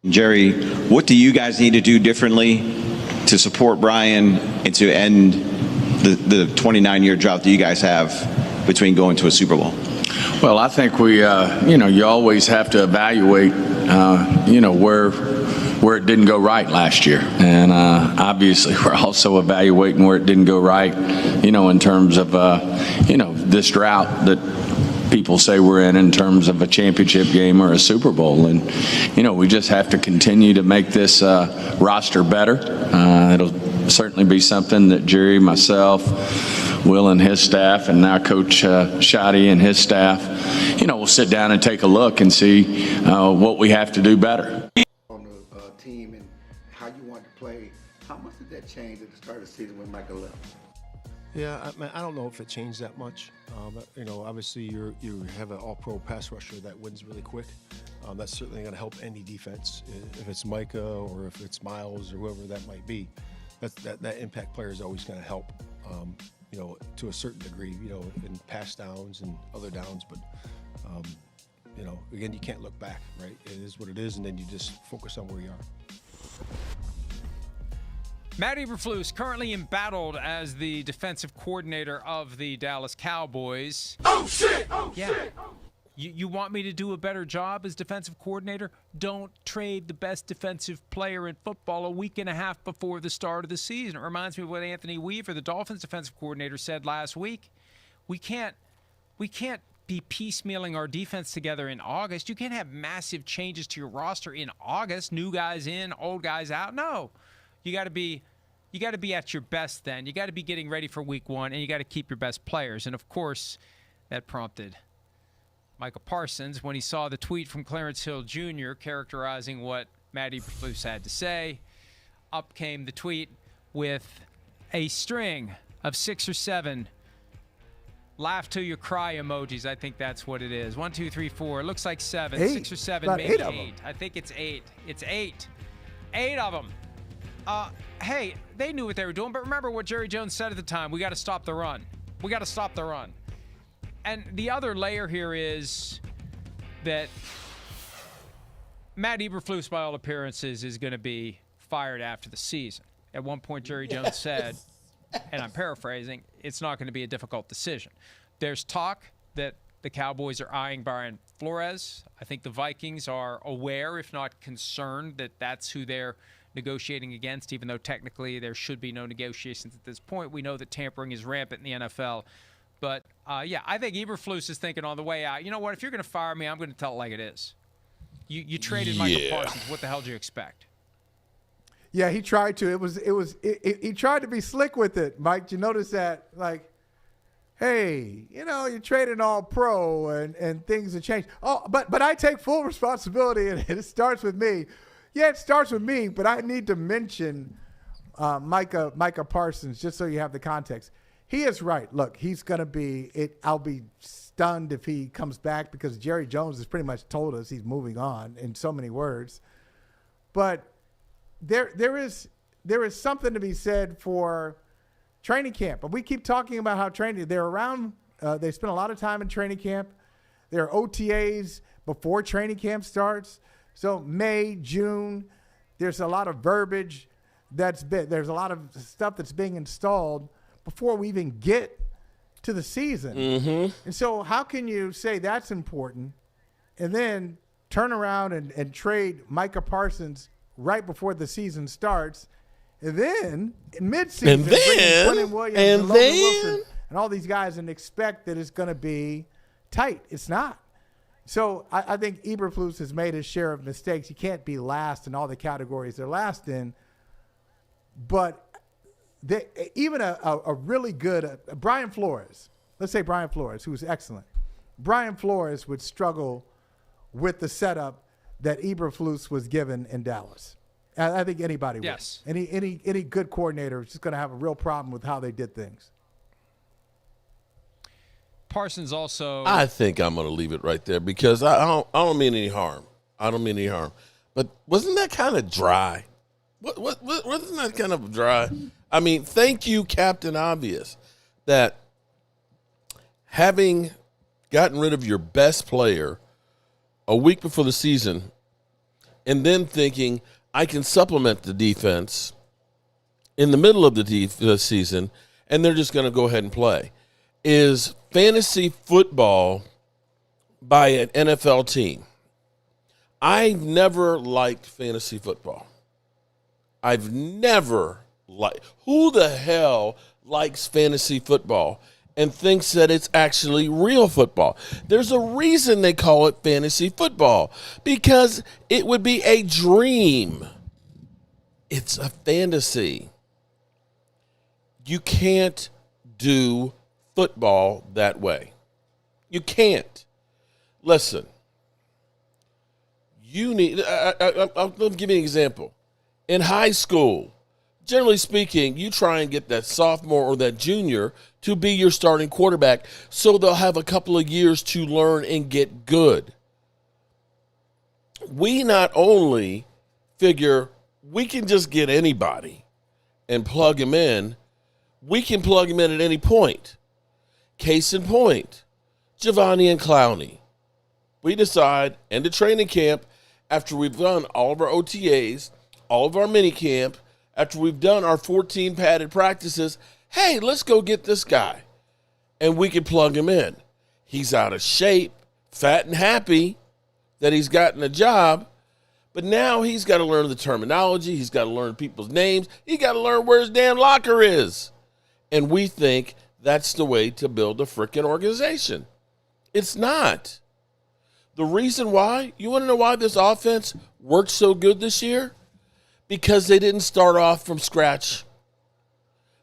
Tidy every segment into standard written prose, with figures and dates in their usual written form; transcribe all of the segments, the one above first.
Jerry, what do you guys need to do differently to support Brian and to end the 29-year drought that you guys have between going to a Super Bowl? Well, I think we, you always have to evaluate, where it didn't go right last year. And obviously we're also evaluating where it didn't go right, in terms of, this drought that people say we're in terms of a championship game or a Super Bowl. And, we just have to continue to make this roster better. It'll certainly be something that Jerry, myself, Will and his staff, and now Coach Shoddy and his staff, we'll sit down and take a look and see what we have to do better. On the team and how you want to play, how much did that change at the start of the season when Michael left? Yeah, I don't know if it changed that much. Obviously you have an all-pro pass rusher that wins really quick. That's certainly going to help any defense. If it's Micah or if it's Miles or whoever that might be, that impact player is always going to help. To a certain degree, in pass downs and other downs. But, again, you can't look back, right? It is what it is, and then you just focus on where you are. Matt Eberflus currently embattled as the defensive coordinator of the Dallas Cowboys. Oh, shit! Oh, yeah. shit! You want me to do a better job as defensive coordinator? Don't trade the best defensive player in football a week and a half before the start of the season. It reminds me of what Anthony Weaver, the Dolphins defensive coordinator, said last week. We can't be piecemealing our defense together in August. You can't have massive changes to your roster in August, new guys in, old guys out. No. You got to be at your best then. You got to be getting ready for week one, and you got to keep your best players. And, of course, that prompted Micah Parsons, when he saw the tweet from Clarence Hill Jr. characterizing what Matt Eberflus had to say, up came the tweet with a string of 6 or 7 laugh till you cry emojis. I think that's what it is. 1, 2, 3, 4. It looks like 7. 8. 6 or 7, About maybe 8 of them. 8. I think it's 8. It's 8. 8 of them. Hey, they knew what they were doing, but remember what Jerry Jones said at the time. We got to stop the run. We got to stop the run. And the other layer here is that Matt Eberflus, by all appearances, is going to be fired after the season. At one point, Jerry Jones said, and I'm paraphrasing, it's not going to be a difficult decision. There's talk that the Cowboys are eyeing Brian Flores. I think the Vikings are aware, if not concerned, that that's who they're negotiating against, even though technically there should be no negotiations at this point. We know that tampering is rampant in the NFL. But, I think Eberflus is thinking on the way out, you know what, if you're going to fire me, I'm going to tell it like it is. You traded Michael Parsons. What the hell did you expect? Yeah, he tried to. He tried to be slick with it, Mike. Did you notice that? Like, hey, you traded all pro and things have changed. Oh, but I take full responsibility, and it starts with me. Yeah, it starts with me, but I need to mention Micah Parsons just so you have the context. He is right. Look, he's going to be – I'll be stunned if he comes back because Jerry Jones has pretty much told us he's moving on in so many words. But there is something to be said for training camp. And we keep talking about how they're around they spend a lot of time in training camp. There are OTAs before training camp starts. So May, June, there's a lot of verbiage there's a lot of stuff that's being installed before we even get to the season. Mm-hmm. And so how can you say that's important and then turn around and trade Micah Parsons right before the season starts, and then in mid-season bring in Quentin Williams and Logan Wilson and all these guys and expect that it's going to be tight? It's not. So I think Eberflus has made his share of mistakes. He can't be last in all the categories they're last in. But even a really good Brian Flores, let's say Brian Flores, who's excellent. Brian Flores would struggle with the setup that Eberflus was given in Dallas. I think anybody would. Yes. Any good coordinator is just going to have a real problem with how they did things. Parsons also. I think I'm going to leave it right there because I don't mean any harm. I don't mean any harm. But wasn't that kind of dry? Wasn't that kind of dry? I mean, thank you, Captain Obvious, that having gotten rid of your best player a week before the season and then thinking I can supplement the defense in the middle of the season, and they're just going to go ahead and play, is fantasy football by an NFL team. I've never liked fantasy football. I've never liked. Who the hell likes fantasy football and thinks that it's actually real football? There's a reason they call it fantasy football, because it would be a dream. It's a fantasy. You can't do football that way. You can't. Listen, you need, I'll give you an example. In high school, generally speaking, you try and get that sophomore or that junior to be your starting quarterback so they'll have a couple of years to learn and get good. We not only figure we can just get anybody and plug him in, we can plug him in at any point. Case in point, Giovanni and Clowney. We decide, end of training camp, after we've done all of our OTAs, all of our mini camp, after we've done our 14 padded practices, hey, let's go get this guy. And we can plug him in. He's out of shape, fat and happy that he's gotten a job, but now he's got to learn the terminology. He's got to learn people's names. He's got to learn where his damn locker is. And we think that's the way to build a freaking organization. It's not. The reason why, you want to know why this offense worked so good this year? Because they didn't start off from scratch.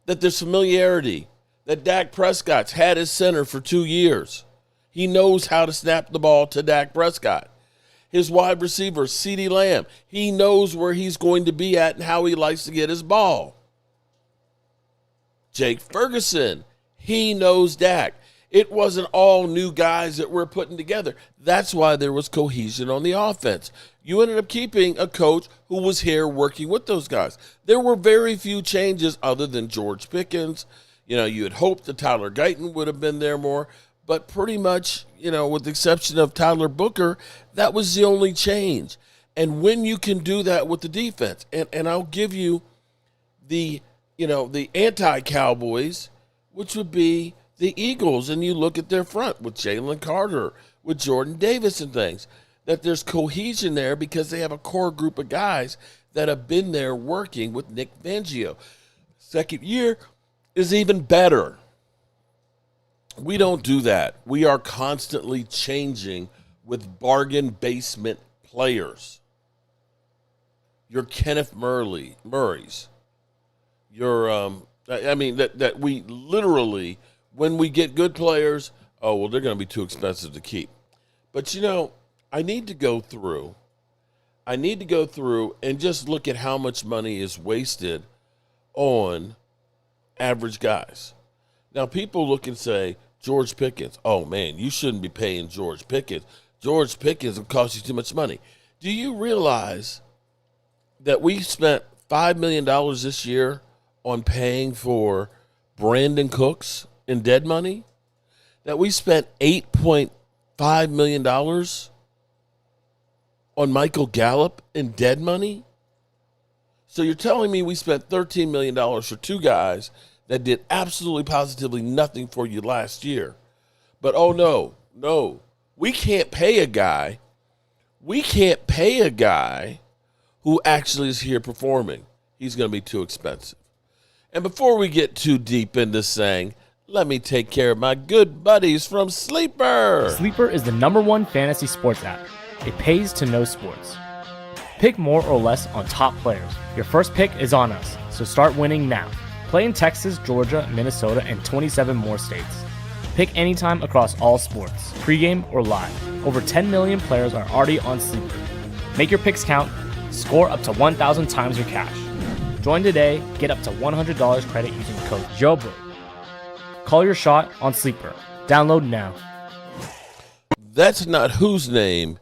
That there's familiarity. That Dak Prescott's had his center for 2 years. He knows how to snap the ball to Dak Prescott. His wide receiver, CeeDee Lamb, he knows where he's going to be at and how he likes to get his ball. Jake Ferguson, he knows Dak. It wasn't all new guys that we're putting together. That's why there was cohesion on the offense. You ended up keeping a coach who was here working with those guys. There were very few changes other than George Pickens. You know, you had hoped that Tyler Guyton would have been there more, but pretty much, you know, with the exception of Tyler Booker, that was the only change. And when you can do that with the defense, and I'll give you the anti-Cowboys, which would be the Eagles, and you look at their front with Jalen Carter, with Jordan Davis and things, that there's cohesion there because they have a core group of guys that have been there working with Nick Fangio. Second year is even better. We don't do that. We are constantly changing with bargain basement players. Your Kenneth Murray's. That we literally, when we get good players, they're going to be too expensive to keep. But, I need to go through and just look at how much money is wasted on average guys. Now, people look and say, George Pickens, oh, man, you shouldn't be paying George Pickens. George Pickens will cost you too much money. Do you realize that we spent $5 million this year on paying for Brandon Cooks in dead money? That we spent $8.5 million on Michael Gallup in dead money? So you're telling me we spent $13 million for two guys that did absolutely positively nothing for you last year. But no, we can't pay a guy. We can't pay a guy who actually is here performing. He's going to be too expensive. And before we get too deep into this thing, let me take care of my good buddies from Sleeper. Sleeper is the #1 fantasy sports app. It pays to know sports. Pick more or less on top players. Your first pick is on us, so start winning now. Play in Texas, Georgia, Minnesota, and 27 more states. Pick anytime across all sports, pregame or live. Over 10 million players are already on Sleeper. Make your picks count. Score up to 1,000 times your cash. Join today. Get up to $100 credit using code JOBRO. Call your shot on Sleeper. Download now. That's not whose name.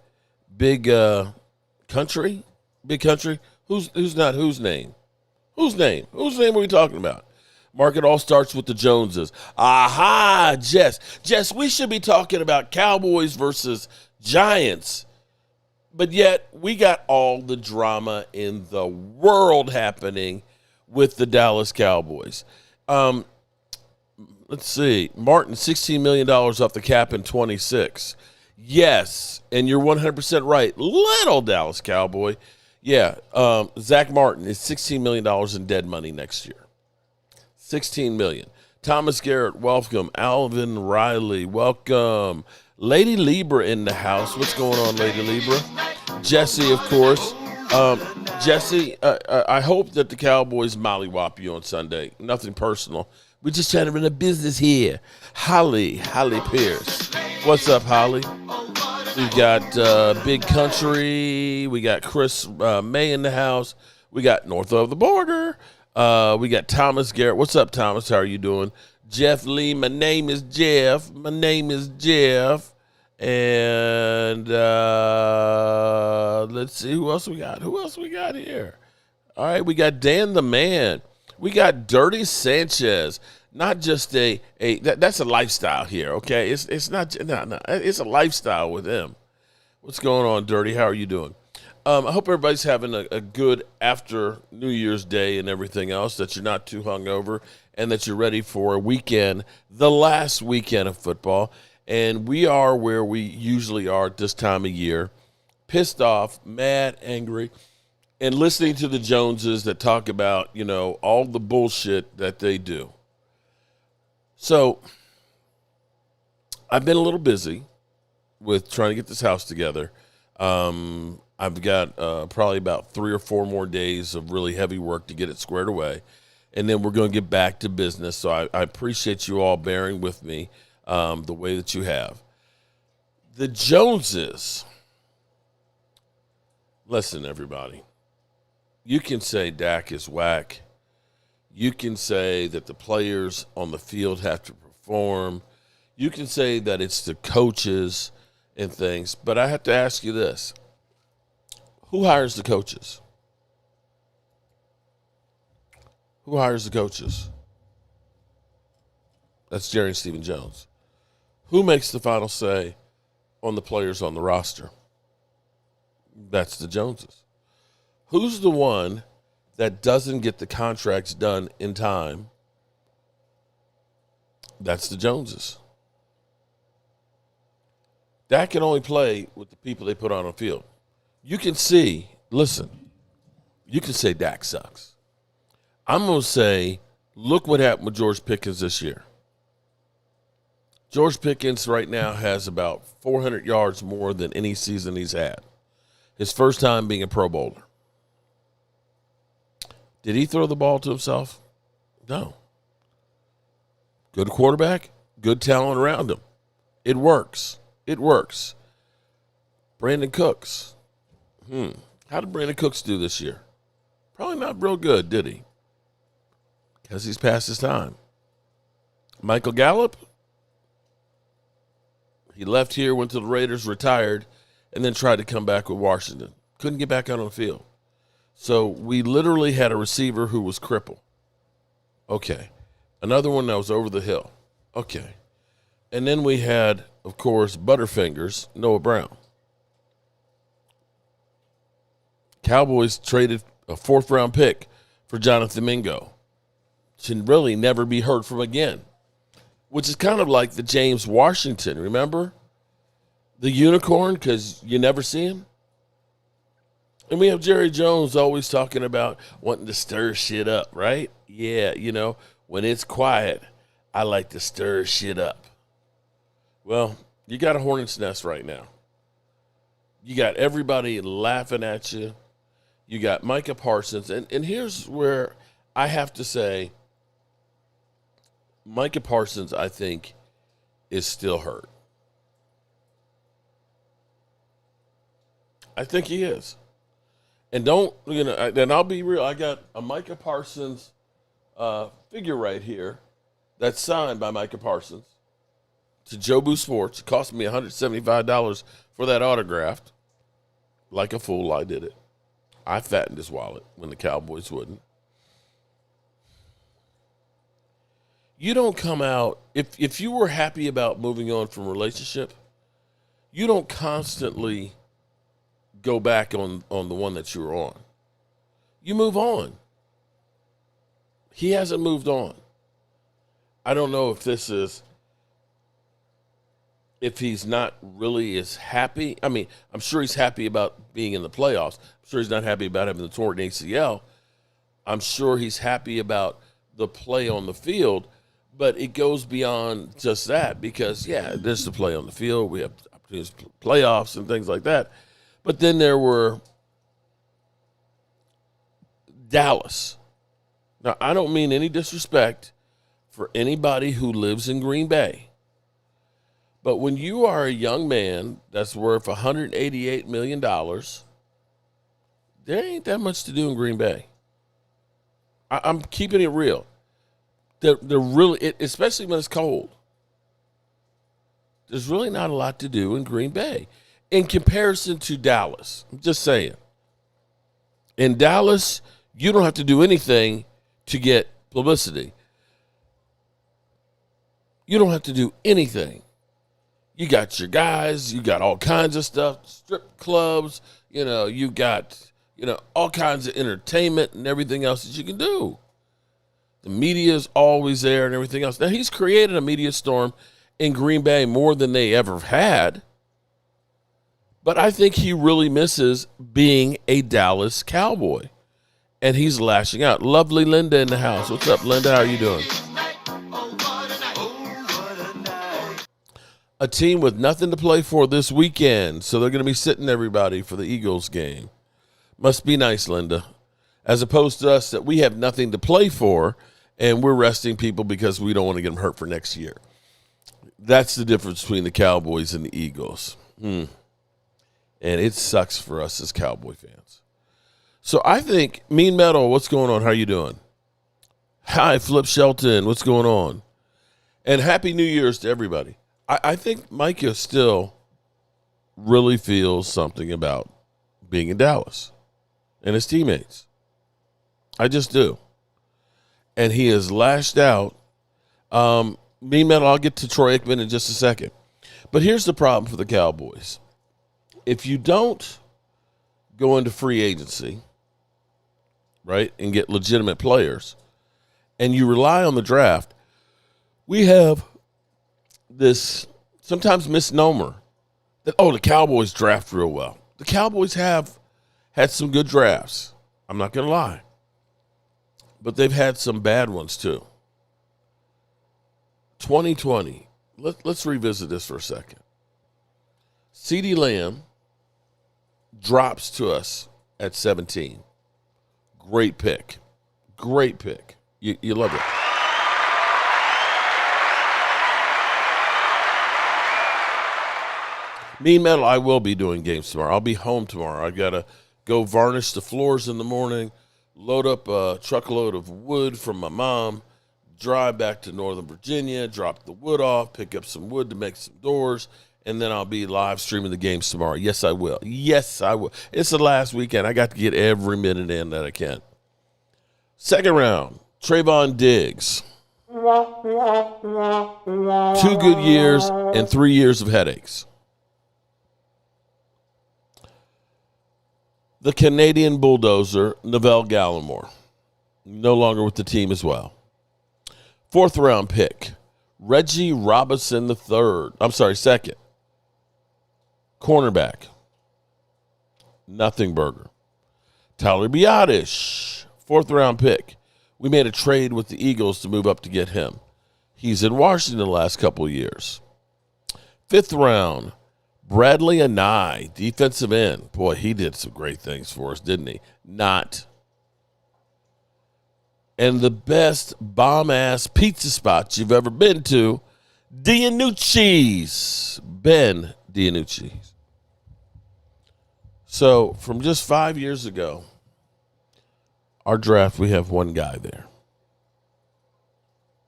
Big country? Big country? Who's not whose name? Whose name? Whose name are we talking about? Mark, it all starts with the Joneses. Aha, Jess. Jess, we should be talking about Cowboys versus Giants. But yet we got all the drama in the world happening with the Dallas Cowboys. Let's see. Martin, $16 million off the cap in 26. Yes, and you're 100% right. Little Dallas Cowboy. Yeah, Zach Martin is $16 million in dead money next year. $16 million. Thomas Garrett, welcome. Alvin Riley, welcome. Lady Libra in the house. What's going on, Lady Libra? Jesse, of course. Jesse, I hope that the Cowboys mollywop you on Sunday. Nothing personal. We're just trying to run a business here. Holly Pierce. What's up, Holly? We got Big Country. We got Chris May in the house. We got North of the Border. We got Thomas Garrett. What's up, Thomas? How are you doing? Jeff Lee. My name is Jeff. And let's see who else we got. Who else we got here? All right, we got Dan the Man. We got Dirty Sanchez. Not just that's a lifestyle here, okay? It's not no. It's a lifestyle with him. What's going on, Dirty? How are you doing? I hope everybody's having a good after New Year's Day and everything else, that you're not too hungover and that you're ready for a weekend, the last weekend of football. And we are where we usually are at this time of year, pissed off, mad, angry, and listening to the Joneses that talk about, all the bullshit that they do. So I've been a little busy with trying to get this house together. I've got probably about 3 or 4 more days of really heavy work to get it squared away. And then we're going to get back to business. So I appreciate you all bearing with me the way that you have. The Joneses. Listen, everybody. You can say Dak is whack. You can say that the players on the field have to perform. You can say that it's the coaches and things. But I have to ask you this. Who hires the coaches? Who hires the coaches? That's Jerry and Stephen Jones. Who makes the final say on the players on the roster? That's the Joneses. Who's the one that doesn't get the contracts done in time? That's the Joneses. Dak can only play with the people they put on the field. You can see, listen, you can say Dak sucks. I'm going to say, look what happened with George Pickens this year. George Pickens right now has about 400 yards more than any season he's had. His first time being a Pro Bowler. Did he throw the ball to himself? No. Good quarterback, good talent around him. It works. It works. Brandon Cooks. How did Brandon Cooks do this year? Probably not real good, did he? Because he's past his time. Michael Gallup. He left here, went to the Raiders, retired, and then tried to come back with Washington. Couldn't get back out on the field. So we literally had a receiver who was crippled. Okay. Another one that was over the hill. Okay. And then we had, of course, Butterfingers, Noah Brown. Cowboys traded a 4th-round pick for Jonathan Mingo. Should really never be heard from again. Which is kind of like the James Washington, remember? The unicorn, because you never see him. And we have Jerry Jones always talking about wanting to stir shit up, right? Yeah, when it's quiet, I like to stir shit up. Well, you got a hornet's nest right now. You got everybody laughing at you. You got Micah Parsons. And here's where I have to say, Micah Parsons, I think, is still hurt. I think he is. And then I'll be real. I got a Micah Parsons figure right here that's signed by Micah Parsons to Jobu Sports. It cost me $175 for that autograph. Like a fool, I did it. I fattened his wallet when the Cowboys wouldn't. You don't come out, if you were happy about moving on from a relationship, you don't constantly go back on the one that you were on. You move on. He hasn't moved on. I don't know if he's not really as happy. I mean, I'm sure he's happy about being in the playoffs. I'm sure he's not happy about having the torn ACL. I'm sure he's happy about the play on the field, but it goes beyond just that because, yeah, there's the play on the field. We have opportunities for playoffs and things like that. But then there were Dallas. Now, I don't mean any disrespect for anybody who lives in Green Bay. But when you are a young man that's worth $188 million, there ain't that much to do in Green Bay. I'm keeping it real. They're really, especially when it's cold, there's really not a lot to do in Green Bay in comparison to Dallas. I'm just saying. In Dallas, you don't have to do anything to get publicity. You don't have to do anything. You got your guys, you got all kinds of stuff, strip clubs, you got, all kinds of entertainment and everything else that you can do. The media is always there and everything else. Now, he's created a media storm in Green Bay more than they ever had. But I think he really misses being a Dallas Cowboy. And he's lashing out. Lovely Linda in the house. What's up, Linda? How are you doing? A team with nothing to play for this weekend, so they're going to be sitting everybody for the Eagles game. Must be nice, Linda. As opposed to us that we have nothing to play for, and we're resting people because we don't want to get them hurt for next year. That's the difference between the Cowboys and the Eagles. And it sucks for us as Cowboy fans. So I think, Mean Metal, what's going on? How are you doing? Hi, Flip Shelton, what's going on? And Happy New Year's to everybody. I think Micah still really feels something about being in Dallas and his teammates. I just do. And he has lashed out. Mean Metal, I'll get to Troy Aikman in just a second. But here's the problem for the Cowboys. If you don't go into free agency, right, and get legitimate players, and you rely on the draft, we have this sometimes misnomer that, the Cowboys draft real well. The Cowboys have had some good drafts. I'm not going to lie. But they've had some bad ones too. 2020. Let's revisit this for a second. CeeDee Lamb drops to us at 17. Great pick. Great pick. You love it. Mean Metal, I will be doing games tomorrow. I'll be home tomorrow. I got to go varnish the floors in the morning, load up a truckload of wood from my mom, drive back to Northern Virginia, drop the wood off, pick up some wood to make some doors, and then I'll be live streaming the games tomorrow. Yes, I will. Yes, I will. It's the last weekend. I got to get every minute in that I can. Second round, Trayvon Diggs. 2 good years and 3 years of headaches. The Canadian bulldozer, Neville Gallimore, no longer with the team as well. 4th round pick, Reggie Robinson second. Cornerback, nothing burger. Tyler Biadasz, 4th round pick. We made a trade with the Eagles to move up to get him. He's in Washington the last couple of years. 5th round, Bradley Anai, defensive end. Boy, he did some great things for us, didn't he? Not. And the best bomb-ass pizza spot you've ever been to, Dianucci's. Ben Dianucci's. So from just 5 years ago, our draft, we have one guy there.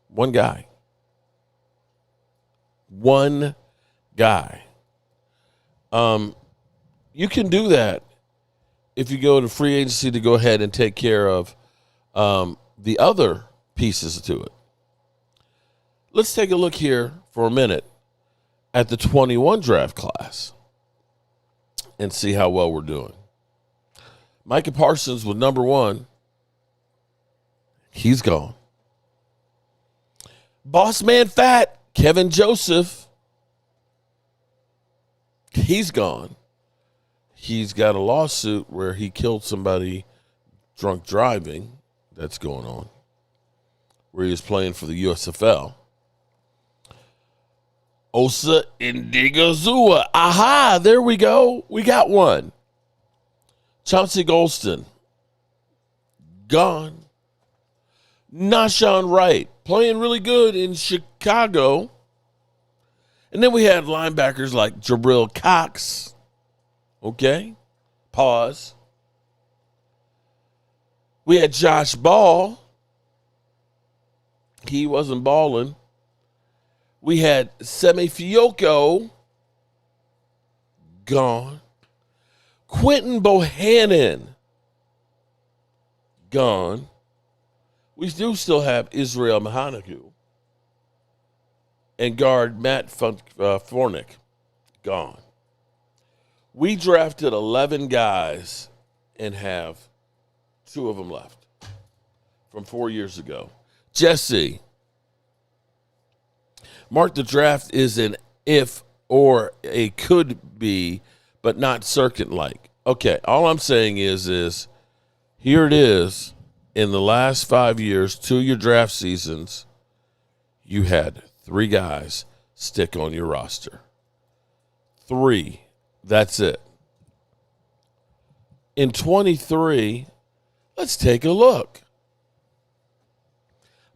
One guy. One guy. You can do that if you go to free agency to go ahead and take care of the other pieces to it. Let's take a look here for a minute at the 21 draft class. and see how well we're doing. Micah Parsons was number 1. He's gone. Boss man fat, Kevin Joseph. He's gone. He's got a lawsuit where he killed somebody drunk driving. That's going on. Where he was playing for the USFL. Osa Indigozua. Aha, there we go. We got one. Chauncey Golston. Gone. Nashawn Wright. Playing really good in Chicago. And then we had linebackers like Jabril Cox. Okay. Pause. We had Josh Ball. He wasn't balling. We had Semi Fioco. Gone. Quentin Bohannon. Gone. We do still have Israel Mahanaku. And guard Matt Fornick. Gone. We drafted 11 guys and have 2 of them left from 4 years ago. Jesse. Mark, the draft is an if or a could be, but not certain-like. Okay, all I'm saying is here it is. In the last 5 years, 2 of your draft seasons, you had 3 guys stick on your roster. 3. That's it. In 23, let's take a look.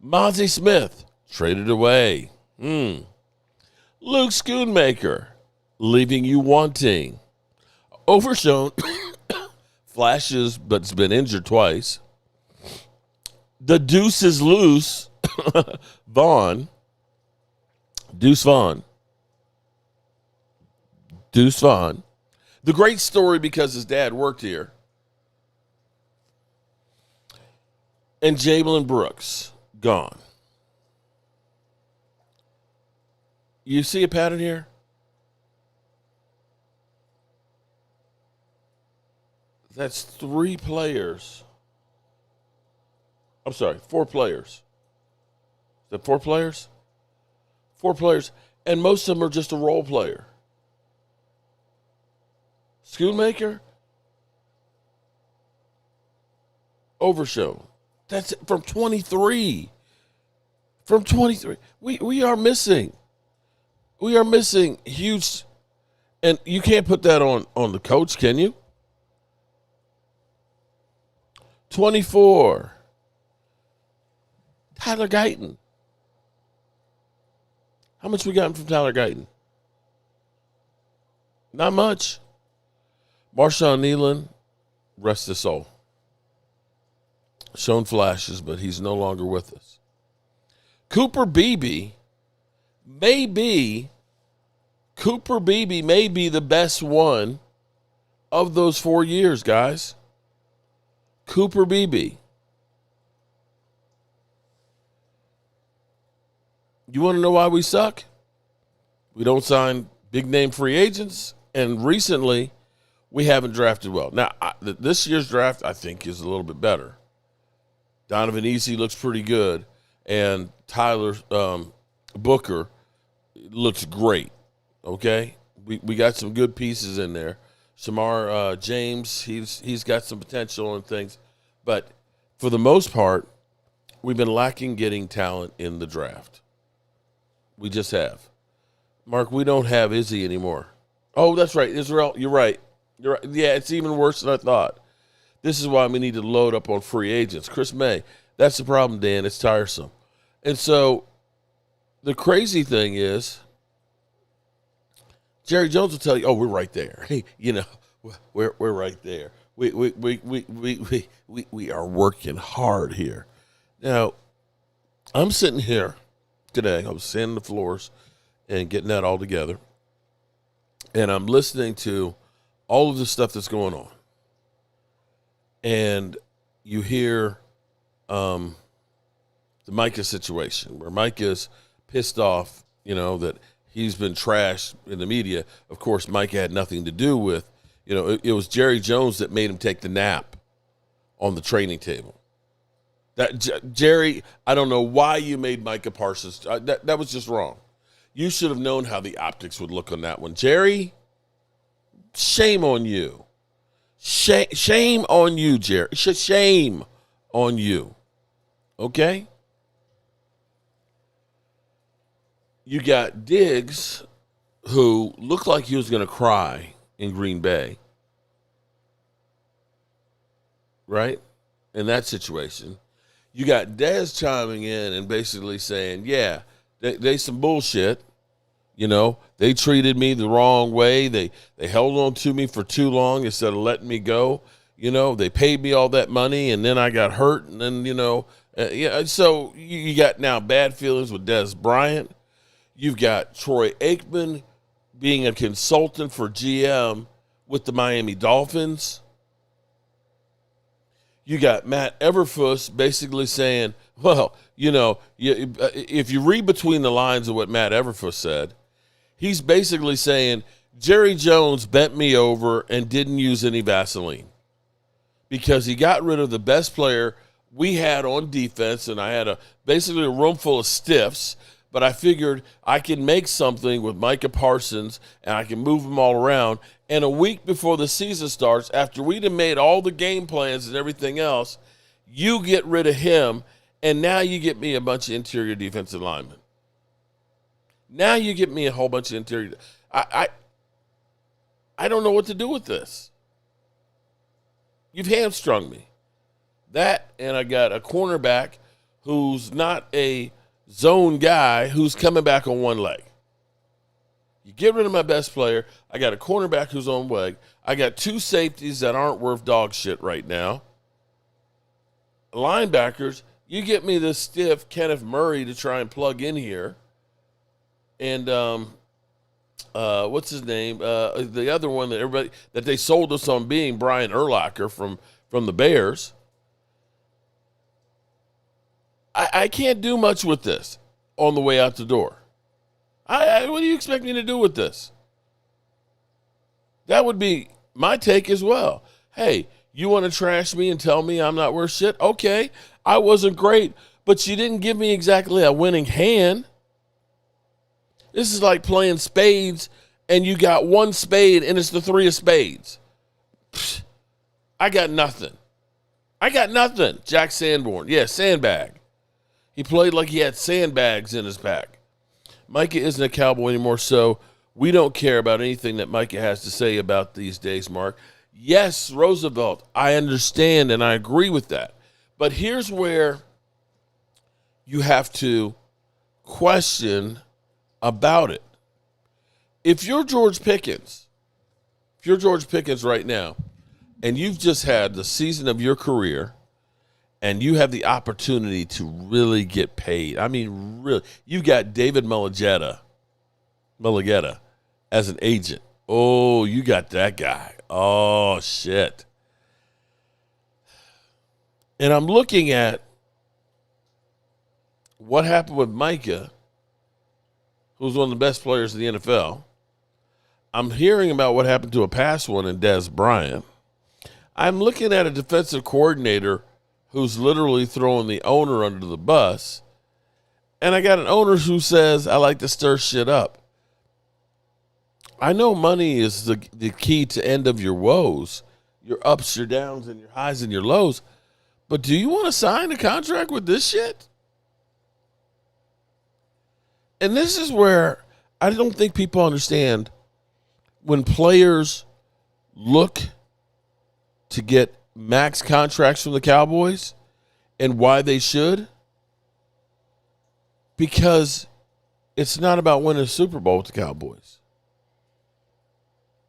Monty Smith, traded away. Luke Schoonmaker, leaving you wanting. Overshown, flashes, but has been injured twice. The deuce is loose. Vaughn. Deuce Vaughn. Deuce Vaughn. The great story because his dad worked here. And Jalen Brooks. Gone. You see a pattern here? That's 3 players. I'm sorry, 4 players. Is that 4 players? 4 players. And most of them are just a role player. Schoonmaker. Overshown. That's it from 23. From 23. We are missing. We are missing huge. And you can't put that on the coach, can you? 24. Tyler Guyton. How much we gotten from Tyler Guyton? Not much. Marshawn Nealon, rest his soul. Shown flashes, but he's no longer with us. Cooper Beebe may be the best one of those 4 years, guys. Cooper Beebe. You want to know why we suck? We don't sign big-name free agents, and recently we haven't drafted well. Now, this year's draft, I think, is a little bit better. Donovan Easy looks pretty good, and Tyler Booker looks great, okay? We got some good pieces in there. Shamar James, he's got some potential and things. But for the most part, we've been lacking getting talent in the draft. We just have. Mark, we don't have Izzy anymore. Oh, that's right. Israel, you're right. You're right. Yeah, it's even worse than I thought. This is why we need to load up on free agents. Chris May, that's the problem, Dan. It's tiresome. And so the crazy thing is, Jerry Jones will tell you, oh, we're right there. Hey, we're right there. We are working hard here. Now, I'm sitting here today. I was sanding the floors and getting that all together. And I'm listening to all of the stuff that's going on. And you hear the Micah situation where Micah's pissed off, that he's been trashed in the media. Of course, Micah had nothing to do with, it was Jerry Jones that made him take the nap on the training table. Jerry, I don't know why you made Micah Parsons. That was just wrong. You should have known how the optics would look on that one. Jerry, shame on you. Shame on you, Jerry. Shame on you. Okay? You got Diggs, who looked like he was going to cry in Green Bay. Right? In that situation. You got Dez chiming in and basically saying, yeah, they some bullshit. They treated me the wrong way. They held on to me for too long instead of letting me go. They paid me all that money, and then I got hurt. And then, so you got now bad feelings with Dez Bryant. You've got Troy Aikman being a consultant for GM with the Miami Dolphins. You got Matt Everfuss basically saying, well, if you read between the lines of what Matt Everfuss said, he's basically saying Jerry Jones bent me over and didn't use any Vaseline because he got rid of the best player we had on defense, and I had basically a room full of stiffs, but I figured I can make something with Micah Parsons, and I can move them all around. And a week before the season starts, after we'd have made all the game plans and everything else, you get rid of him, and now you get me a bunch of interior defensive linemen. Now you get me a whole bunch of interior. I don't know what to do with this. You've hamstrung me. That, and I got a cornerback who's not a zone guy who's coming back on one leg. You get rid of my best player. I got a cornerback who's on leg. I got two safeties that aren't worth dog shit right now. Linebackers, you get me this stiff Kenneth Murray to try and plug in here. And what's his name? The other one that they sold us on being Brian Urlacher from the Bears. I can't do much with this on the way out the door. What do you expect me to do with this? That would be my take as well. Hey, you want to trash me and tell me I'm not worth shit? Okay, I wasn't great, but you didn't give me exactly a winning hand. This is like playing spades, and you got one spade, and it's the three of spades. Pfft, I got nothing. Jack Sanborn. Yeah, sandbag. He played like he had sandbags in his pack. Micah isn't a Cowboy anymore, so we don't care about anything that Micah has to say about these days, Mark. Yes, Roosevelt, I understand, and I agree with that. But here's where you have to question about it. If you're George Pickens right now, and you've just had the season of your career, and you have the opportunity to really get paid. I mean, really, you got David Mulligetta as an agent. Oh, you got that guy. Oh, shit. And I'm looking at what happened with Micah, who's one of the best players in the NFL. I'm hearing about what happened to a past one in Dez Bryant. I'm looking at a defensive coordinator who's literally throwing the owner under the bus. And I got an owner who says, I like to stir shit up. I know money is the key to end of your woes, your ups, your downs, and your highs and your lows. But do you want to sign a contract with this shit? And this is where I don't think people understand when players look to get max contracts from the Cowboys and why they should. Because it's not about winning a Super Bowl with the Cowboys.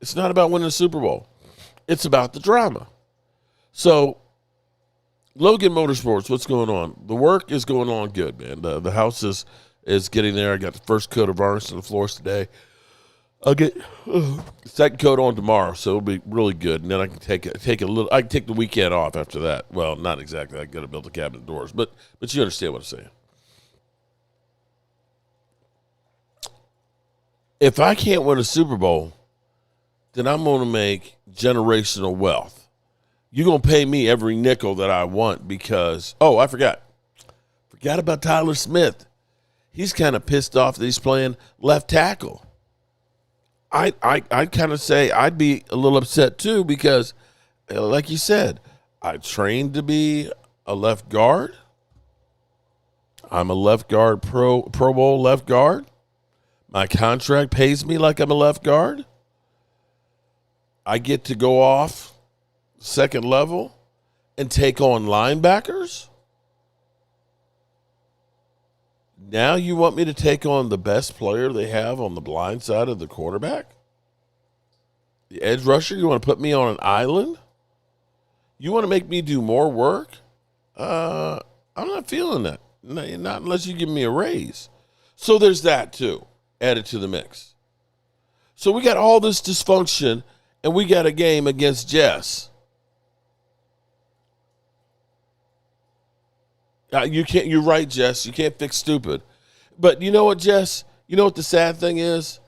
It's not about winning a Super Bowl. It's about the drama. So, Logan Motorsports, what's going on? The work is going on good, man. The house is getting there. I got the first coat of varnish on the floors today. I'll get the second coat on tomorrow, so it'll be really good. And then I can take the weekend off after that. Well, not exactly. I got to build the cabinet doors, but you understand what I'm saying. If I can't win a Super Bowl, then I'm going to make generational wealth. You're going to pay me every nickel that I want because, I forgot about Tyler Smith. He's kind of pissed off that he's playing left tackle. I'd kind of say I'd be a little upset too because, like you said, I trained to be a left guard. I'm a left guard, Pro Bowl left guard. My contract pays me like I'm a left guard. I get to go off second level and take on linebackers. Now you want me to take on the best player they have on the blind side of the quarterback? The edge rusher? You want to put me on an island? You want to make me do more work? I'm not feeling that. Not unless you give me a raise. So there's that too, added to the mix. So we got all this dysfunction, and we got a game against Jess. You can't. You're right, Jess. You can't fix stupid. But you know what, Jess? You know what the sad thing is?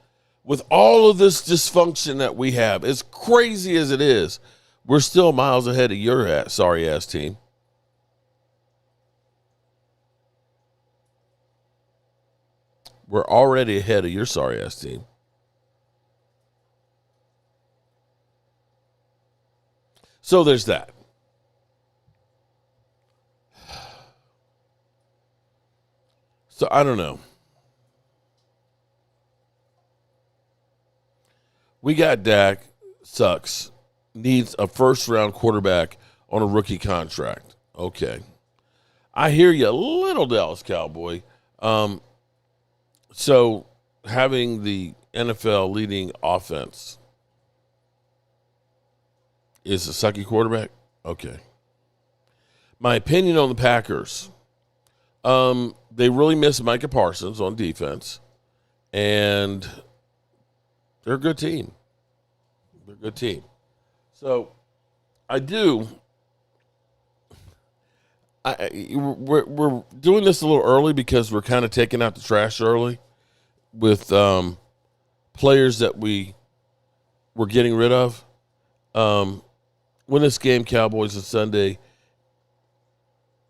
With all of this dysfunction that we have, as crazy as it is, we're still miles ahead of your sorry-ass team. We're already ahead of your sorry-ass team. So there's that. So I don't know. We got Dak, sucks, needs a first-round quarterback on a rookie contract. Okay. I hear you a little, Dallas Cowboy. So having the NFL leading offense is a sucky quarterback? Okay. My opinion on the Packers. They really miss Micah Parsons on defense, and they're a good team. They're a good team. So we're doing this a little early because we're kind of taking out the trash early with players that we're getting rid of. Win this game, Cowboys, on Sunday.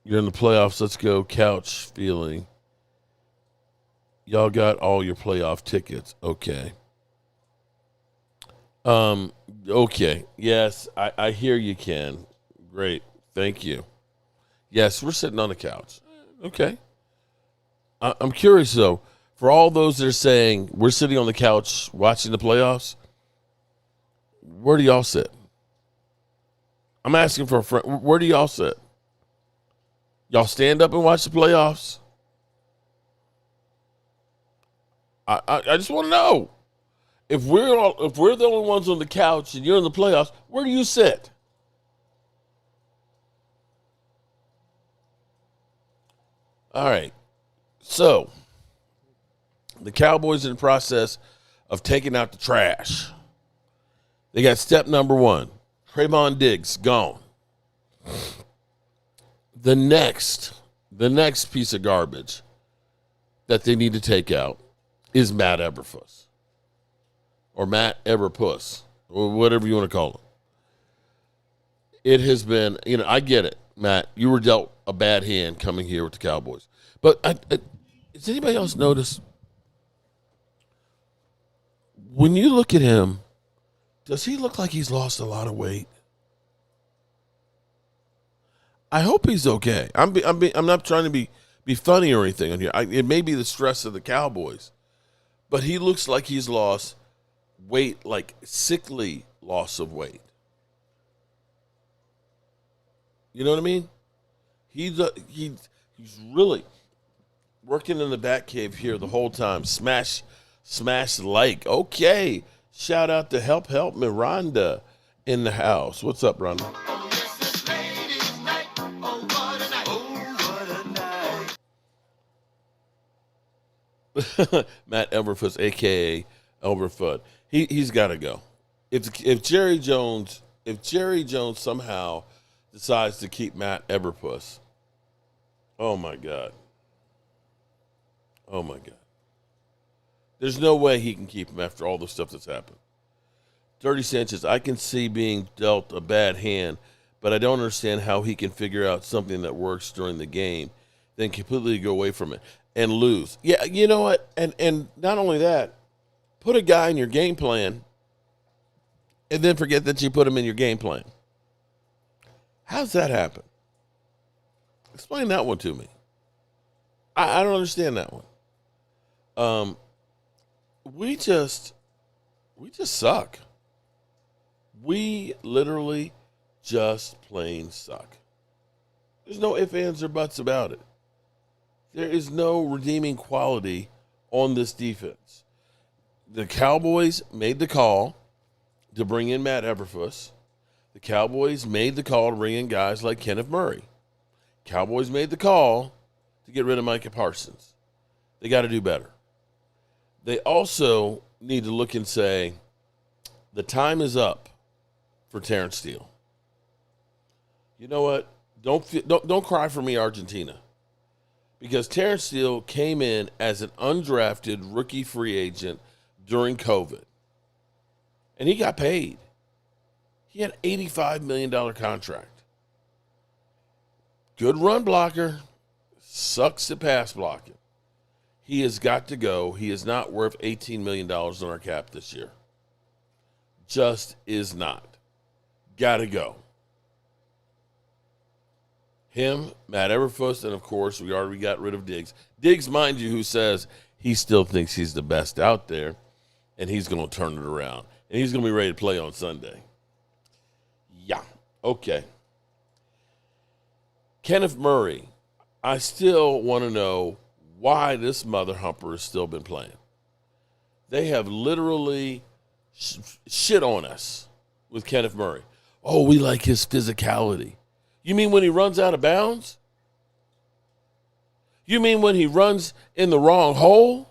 You're in the playoffs. Let's go couch feeling. Y'all got all your playoff tickets. Okay. Okay. Yes, I hear you, Ken. Great. Thank you. Yes, we're sitting on the couch. Okay. I'm curious, though. For all those that are saying we're sitting on the couch watching the playoffs, where do y'all sit? I'm asking for a friend. Where do y'all sit? Y'all stand up and watch the playoffs? I just want to know. If we're the only ones on the couch and you're in the playoffs, where do you sit? All right. So, the Cowboys in the process of taking out the trash. They got step number 1. Trayvon Diggs, gone. The next piece of garbage that they need to take out is Matt Eberflus. Or Matt Everpuss, or whatever you want to call him. It has been, I get it, Matt. You were dealt a bad hand coming here with the Cowboys. But does anybody else notice? When you look at him, does he look like he's lost a lot of weight? I hope he's okay. I'm not trying to be funny or anything on here. It may be the stress of the Cowboys, but he looks like he's lost weight, like sickly loss of weight. You know what I mean? He's really working in the back cave here the whole time. Smash like. Okay. Shout out to Help Miranda in the house. What's up, Rhonda? Matt Everfuss, a.k.a. Elberfudd. He's got to go. If Jerry Jones somehow decides to keep Matt Everpuss, oh my God. There's no way he can keep him after all the stuff that's happened. Dirty Sanchez, I can see being dealt a bad hand, but I don't understand how he can figure out something that works during the game, then completely go away from it and lose. Yeah, you know what? And not only that, put a guy in your game plan and then forget that you put him in your game plan. How's that happen? Explain that one to me. I don't understand that one. We just suck. We literally just plain suck. There's no ifs, ands, or buts about it. There is no redeeming quality on this defense. The Cowboys made the call to bring in Matt Eberflus. The Cowboys made the call to bring in guys like Kenneth Murray. Cowboys made the call to get rid of Micah Parsons. They got to do better. They also need to look and say, the time is up for Terrence Steele. You know what? Don't cry for me, Argentina. Because Terrence Steele came in as an undrafted rookie free agent during COVID. And he got paid. He had an $85 million contract. Good run blocker. Sucks at pass blocking. He has got to go. He is not worth $18 million on our cap this year. Just is not. Got to go. Him, Matt Eberflus, and of course, we already got rid of Diggs. Diggs, mind you, who says he still thinks he's the best out there, and he's going to turn it around. And he's going to be ready to play on Sunday. Yeah, okay. Kenneth Murray, I still want to know why this mother humper has still been playing. They have literally shit on us with Kenneth Murray. Oh, we like his physicality. You mean when he runs out of bounds? You mean when he runs in the wrong hole?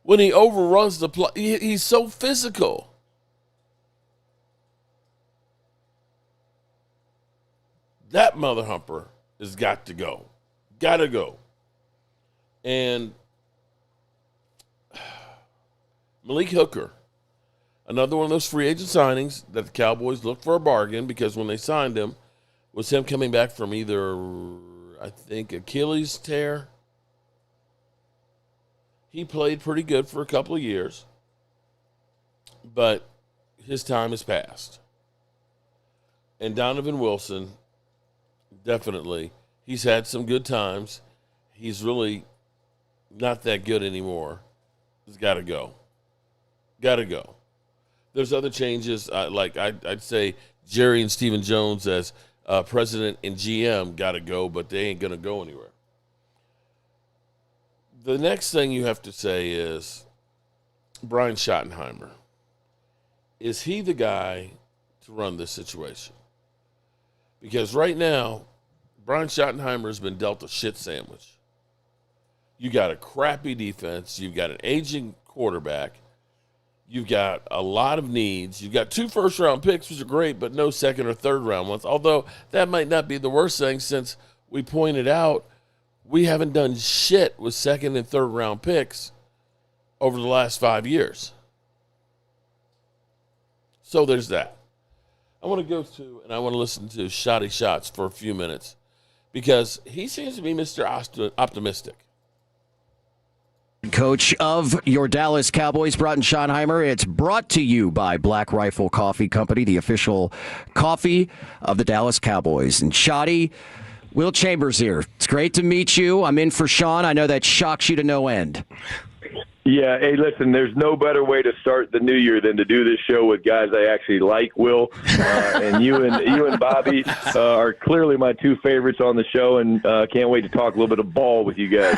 When he overruns the play? He's so physical. That mother humper has got to go. Got to go. And Malik Hooker, another one of those free agent signings that the Cowboys looked for a bargain because when they signed him, was him coming back from either, I think, Achilles tear. He played pretty good for a couple of years, but his time has passed. And Donovan Wilson, definitely, he's had some good times. He's really not that good anymore. He's got to go. Got to go. There's other changes, like I'd say Jerry and Stephen Jones as president and GM got to go, but they ain't going to go anywhere. The next thing you have to say is Brian Schottenheimer. Is he the guy to run this situation? Because right now, Brian Schottenheimer has been dealt a shit sandwich. You got a crappy defense. You've got an aging quarterback. You've got a lot of needs. You've got 2 first-round picks, which are great, but no second- or third-round ones. Although that might not be the worst thing since we pointed out we haven't done shit with second- and third-round picks over the last 5 years. So there's that. I want to go to and I want to listen to Shotty Shots for a few minutes because he seems to be Mr. Optimistic. Coach of your Dallas Cowboys, Brian Schottenheimer. It's brought to you by Black Rifle Coffee Company, the official coffee of the Dallas Cowboys. And Shotty, Will Chambers here. It's great to meet you. I'm in for Sean. I know that shocks you to no end. Yeah, hey, listen, there's no better way to start the new year than to do this show with guys I actually like, Will. And you and Bobby are clearly my 2 favorites on the show, and can't wait to talk a little bit of ball with you guys.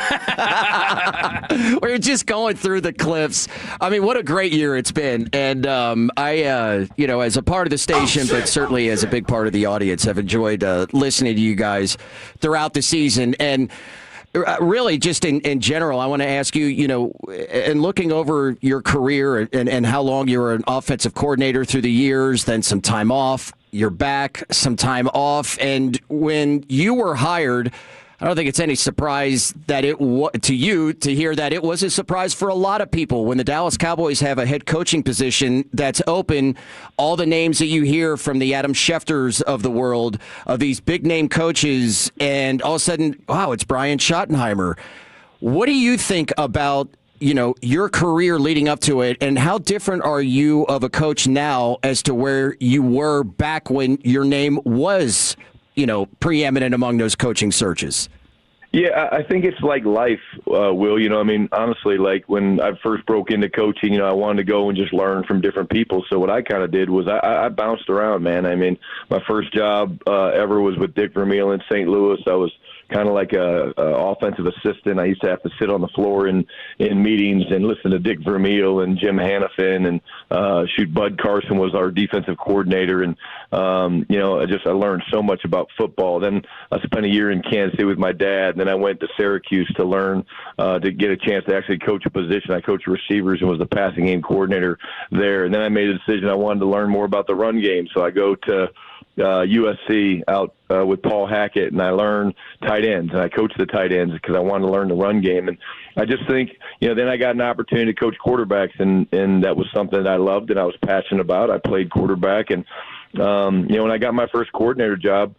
We're just going through the clips. I mean, what a great year it's been. And I, as a part of the station, but certainly as a big part of the audience, have enjoyed listening to you guys throughout the season. And really, just in general, I want to ask you, in looking over your career and how long you were an offensive coordinator through the years, then some time off, you're back, some time off. And when you were hired, I don't think it's any surprise that to you to hear that it was a surprise for a lot of people when the Dallas Cowboys have a head coaching position that's open. All the names that you hear from the Adam Schefters of the world, of these big name coaches, and all of a sudden, wow, it's Brian Schottenheimer. What do you think about your career leading up to it, and how different are you of a coach now as to where you were back when your name was preeminent among those coaching searches? Yeah, I think it's like life, Will. I mean, honestly, like when I first broke into coaching, I wanted to go and just learn from different people. So what I kind of did was I bounced around, man. I mean, my first job ever was with Dick Vermeil in St. Louis. I was kind of like a offensive assistant. I used to have to sit on the floor in meetings and listen to Dick Vermeil and Jim Hanifin and Bud Carson was our defensive coordinator. And, I learned so much about football. Then I spent a year in Kansas City with my dad. And then I went to Syracuse to learn to get a chance to actually coach a position. I coached receivers and was the passing game coordinator there. And then I made a decision I wanted to learn more about the run game. So I go to USC out with Paul Hackett, and I learned tight ends, and I coached the tight ends because I wanted to learn the run game. And I just think, then I got an opportunity to coach quarterbacks, and that was something that I loved and I was passionate about. I played quarterback, and when I got my first coordinator job,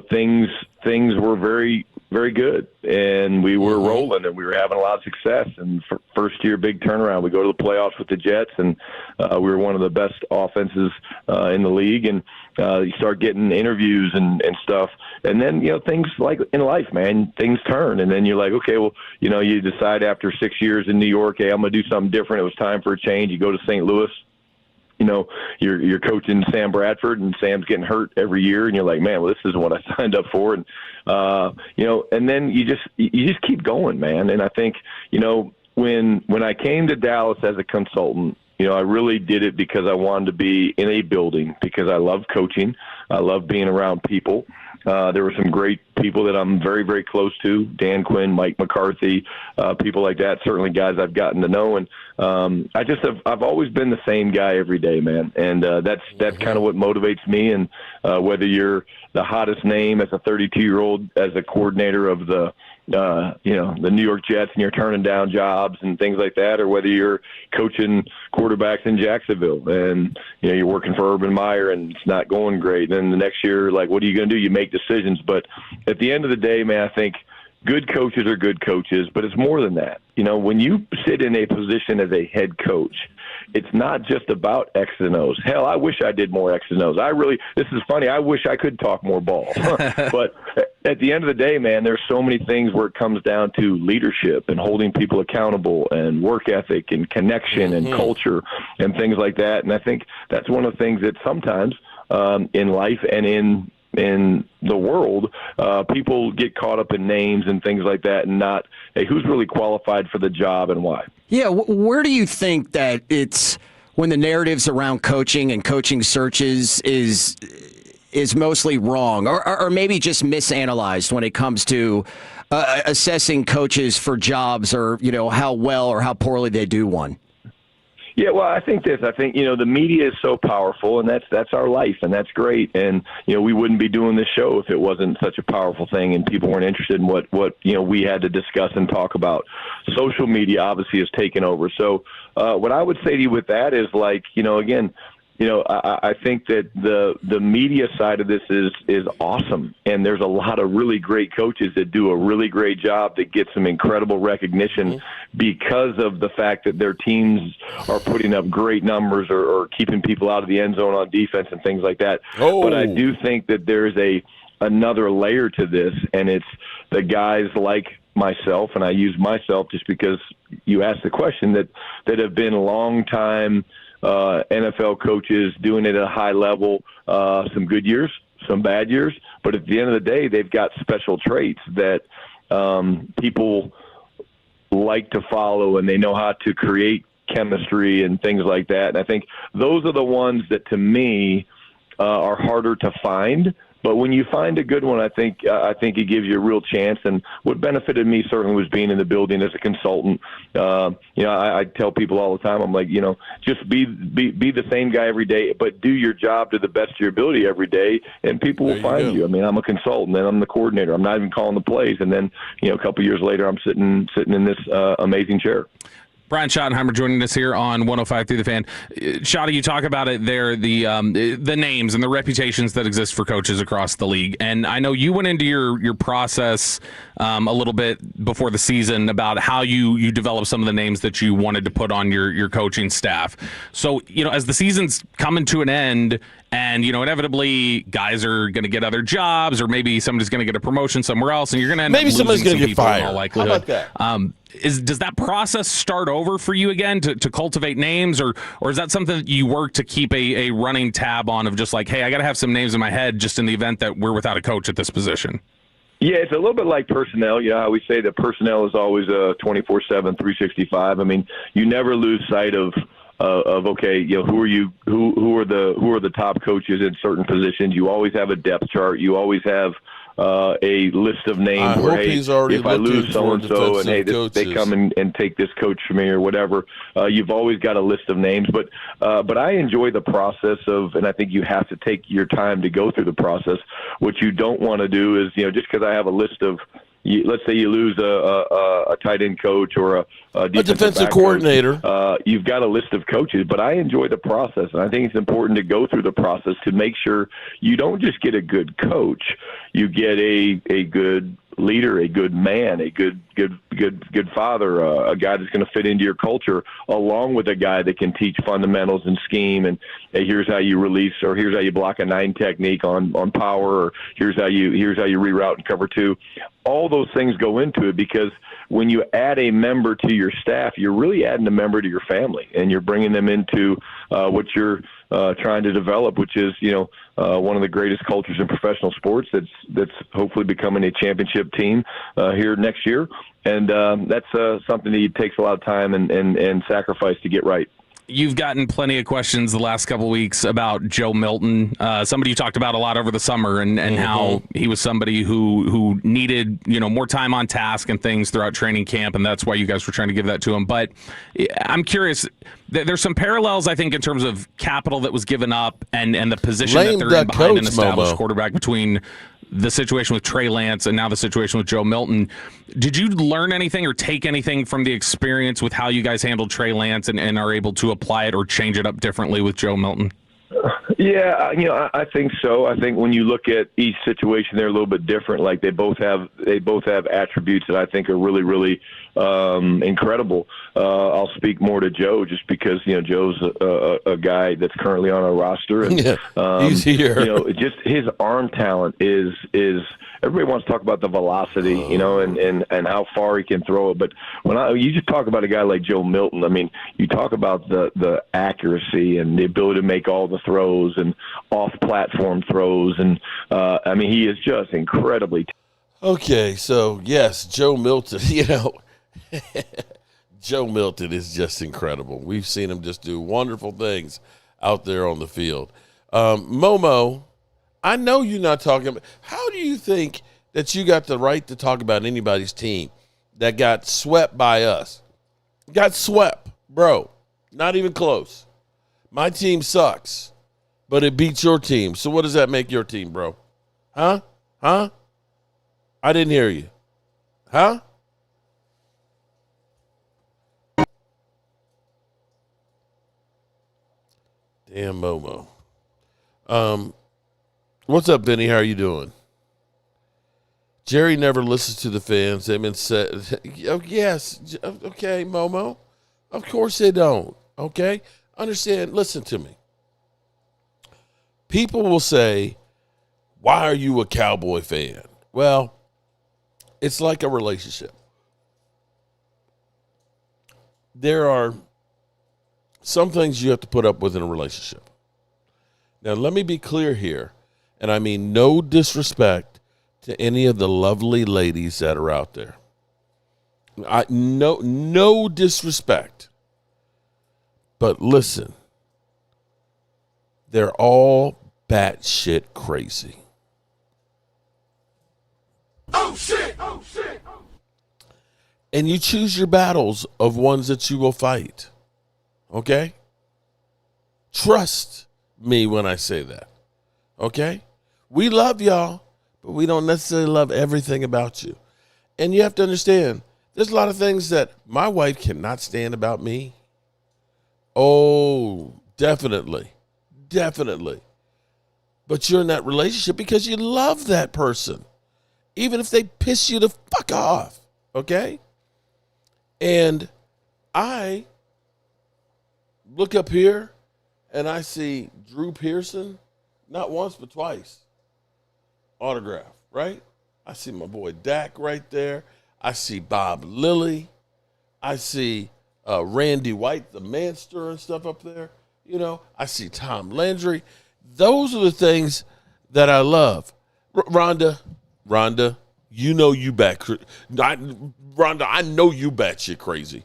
things were very, very good, and we were rolling, and we were having a lot of success. And first year, big turnaround. We go to the playoffs with the Jets, and we were one of the best offenses in the league. And you start getting interviews and stuff, and then things like in life, man, things turn, and then you're like, okay, well, you decide after 6 years in New York, hey, I'm gonna do something different. It was time for a change. You go to St. Louis. You're coaching Sam Bradford, and Sam's getting hurt every year, and you're like, man, well, this isn't what I signed up for. And and then you just keep going, man. And I think when I came to Dallas as a consultant, I really did it because I wanted to be in a building, because I love coaching. I love being around people. There were some great people that I'm very, very close to, Dan Quinn, Mike McCarthy, people like that, certainly guys I've gotten to know. And I've always been the same guy every day, man. And that's kind of what motivates me. And whether you're the hottest name as a 32-year-old, as a coordinator of the New York Jets, and you're turning down jobs and things like that, or whether you're coaching quarterbacks in Jacksonville and you're working for Urban Meyer and it's not going great, then the next year, like, what are you going to do? You make decisions. But at the end of the day, man, I think good coaches are good coaches, but it's more than that. When you sit in a position as a head coach, it's not just about X's and O's. Hell, I wish I did more X's and O's. This is funny. I wish I could talk more ball. But at the end of the day, man, there's so many things where it comes down to leadership and holding people accountable and work ethic and connection and culture and things like that. And I think that's one of the things that sometimes in life and in the world, people get caught up in names and things like that, and not, hey, who's really qualified for the job and why? Yeah, where do you think that it's when the narratives around coaching and coaching searches is mostly wrong, or maybe just misanalyzed when it comes to assessing coaches for jobs, or how well or how poorly they do one? Yeah, well, I think the media is so powerful, and that's our life, and that's great. And we wouldn't be doing this show if it wasn't such a powerful thing, and people weren't interested in what we had to discuss and talk about. Social media obviously has taken over. So what I would say to you with that is, like, again, I think that the media side of this is awesome, and there's a lot of really great coaches that do a really great job that get some incredible recognition because of the fact that their teams are putting up great numbers or keeping people out of the end zone on defense and things like that. But I do think that there's another layer to this, and it's the guys like myself, and I use myself just because you asked the question, that have been long time NFL coaches doing it at a high level, some good years, some bad years, but at the end of the day, they've got special traits that people like to follow, and they know how to create chemistry and things like that. And I think those are the ones that, to me, are harder to find But when you find a good one, I think it gives you a real chance. And what benefited me certainly was being in the building as a consultant. I tell people all the time, I'm like, just be the same guy every day, but do your job to the best of your ability every day, and people will find you. I mean, I'm a consultant, and I'm the coordinator. I'm not even calling the plays, and then a couple years later, I'm sitting in this amazing chair. Brian Schottenheimer joining us here on 105 Through the Fan. Schotty, you talk about it there, the names and the reputations that exist for coaches across the league. And I know you went into your process a little bit before the season about how you developed some of the names that you wanted to put on your coaching staff. So, as the season's coming to an end and, inevitably guys are going to get other jobs, or maybe somebody's going to get a promotion somewhere else, and you're going to end up losing somebody's going to get people fired. in all likelihood. How about that? Does that process start over for you again to cultivate names, or is that something that you work to keep a running tab on of just like, hey, I got to have some names in my head just in the event that we're without a coach at this position? Yeah, it's a little bit like personnel. How we say that personnel is always 24/7, 365. I mean, you never lose sight of okay, who are you? Who are the top coaches in certain positions? You always have a depth chart. You always have a list of names where, hey, if I lose so-and-so and, hey, they come and take this coach from me or whatever, you've always got a list of names. But I enjoy the process and I think you have to take your time to go through the process. What you don't want to do is, just because I have a list of, let's say you lose a tight end coach or a defensive coordinator. You've got a list of coaches, but I enjoy the process, and I think it's important to go through the process to make sure you don't just get a good coach, you get a good leader, a good man, a good father, a guy that's going to fit into your culture, along with a guy that can teach fundamentals and scheme. And hey, here's how you release, or here's how you block a 9 technique on power, or here's how you reroute and cover 2. All those things go into it, because when you add a member to your staff, you're really adding a member to your family, and you're bringing them into what you're trying to develop, which is one of the greatest cultures in professional sports. That's hopefully becoming a championship team here next year, and that's something that takes a lot of time and sacrifice to get right. You've gotten plenty of questions the last couple of weeks about Joe Milton, somebody you talked about a lot over the summer, and how he was somebody who needed more time on task and things throughout training camp, and that's why you guys were trying to give that to him. But I'm curious, there's some parallels, I think, in terms of capital that was given up and the position that they're in behind an established quarterback between the situation with Trey Lance and now the situation with Joe Milton. Did you learn anything or take anything from the experience with how you guys handled Trey Lance and are able to apply it or change it up differently with Joe Milton? Yeah, I think so. I think when you look at each situation, they're a little bit different. Like they both have attributes that I think are really, really incredible. I'll speak more to Joe just because Joe's a guy that's currently on our roster, and he's here. Just his arm talent is. Everybody wants to talk about the velocity, and how far he can throw it. But when you just talk about a guy like Joe Milton, I mean, you talk about the accuracy and the ability to make all the throws and off-platform throws, and he is just incredibly. Okay, so yes, Joe Milton. Joe Milton is just incredible. We've seen him just do wonderful things out there on the field. Momo, I know you're not talking about – how do you think that you got the right to talk about anybody's team that got swept by us? Got swept, bro. Not even close. My team sucks, but it beats your team. So what does that make your team, bro? Huh? I didn't hear you. Huh? Damn Momo. What's up, Benny? How are you doing? Jerry never listens to the fans. They've been said, oh, yes. Okay, Momo. Of course they don't. Okay? Understand. Listen to me. People will say, why are you a Cowboy fan? Well, it's like a relationship. There are some things you have to put up with in a relationship. Now, let me be clear here. And I mean no disrespect to any of the lovely ladies that are out there. No disrespect. But listen, they're all batshit crazy. And you choose your battles of ones that you will fight. Okay? Trust me when I say that. Okay? We love y'all, but we don't necessarily love everything about you. And you have to understand, there's a lot of things that my wife cannot stand about me. Oh, definitely. Definitely. But you're in that relationship because you love that person, even if they piss you the fuck off. Okay? And I look up here and I see Drew Pearson, not once but twice, autograph, right? I see my boy Dak right there. I see Bob Lilly. I see Randy White, the Manster and stuff up there. You know, I see Tom Landry. Those are the things that I love. Rhonda, you know you Rhonda, I know you batshit crazy.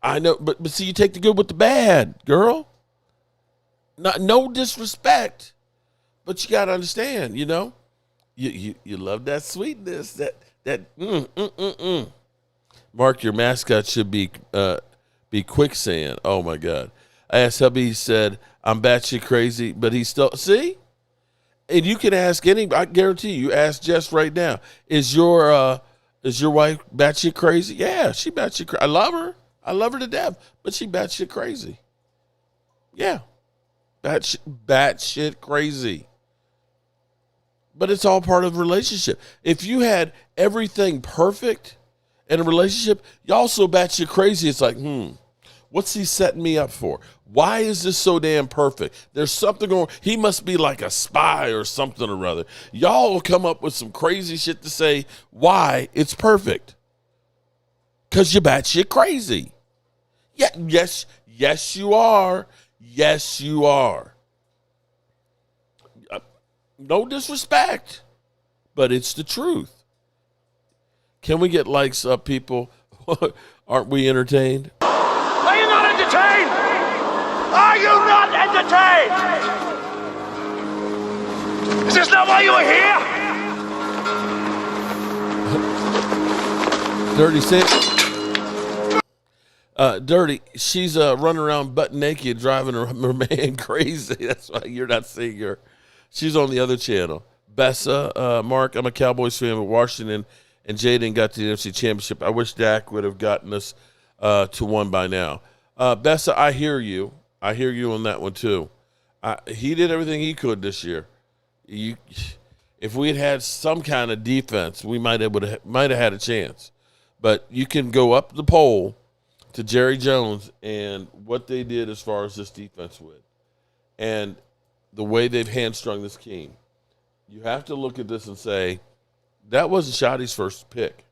I know, but see, you take the good with the bad, girl. No disrespect, but you got to understand, you know, you love that sweetness, that. Mark, your mascot should be Quicksand. Oh my God! I asked hubby. He said I'm batshit crazy, but he still see. And you can ask any. I guarantee you ask Jess right now. Is your wife batshit crazy? Yeah, she batshit crazy. I love her. I love her to death, but she batshit crazy. Yeah, batshit crazy. But it's all part of the relationship. If you had everything perfect in a relationship, y'all so batshit crazy. It's like, what's he setting me up for? Why is this so damn perfect? There's something going on. He must be like a spy or something or other. Y'all will come up with some crazy shit to say why it's perfect. Because you're batshit crazy. Yeah, yes, you are. Yes, you are. No disrespect, but it's the truth. Can we get likes up, people? Aren't we entertained? Are you not entertained? Are you not entertained? Is this not why you were here? Dirty Six. Dirty, she's running around butt naked, driving her man crazy. That's why you're not seeing her. She's on the other channel. Bessa, Mark, I'm a Cowboys fan, but Washington and Jaden got to the NFC Championship. I wish Dak would have gotten us to one by now. Bessa, I hear you. I hear you on that one too. He did everything he could this year. If we had had some kind of defense, we might have had a chance. But you can go up the poll to Jerry Jones and what they did as far as this defense would, and the way they've hamstrung this team. You have to look at this and say, that wasn't Shoddy's first pick.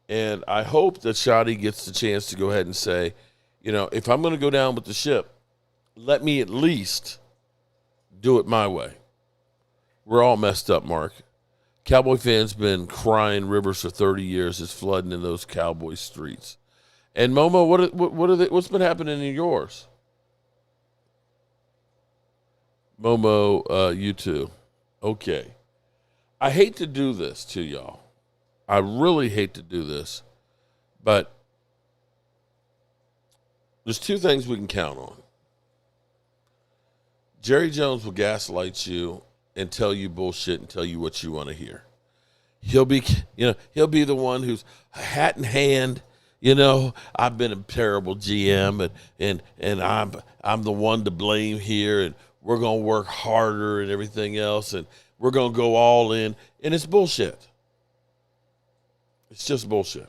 And I hope that Shoddy gets the chance to go ahead and say, you know, if I'm going to go down with the ship, let me at least do it my way. We're all messed up, Mark. Cowboy fans been crying rivers for 30 years. It's flooding in those Cowboy streets. And Momo, what's been happening in yours? Momo, you too. Okay. I hate to do this to y'all. I really hate to do this. But there's two things we can count on. Jerry Jones will gaslight you and tell you bullshit and tell you what you want to hear. He'll be the one who's hat in hand. You know, I've been a terrible GM and I'm the one to blame here, and we're going to work harder and everything else, and we're going to go all in. And it's bullshit. It's just bullshit.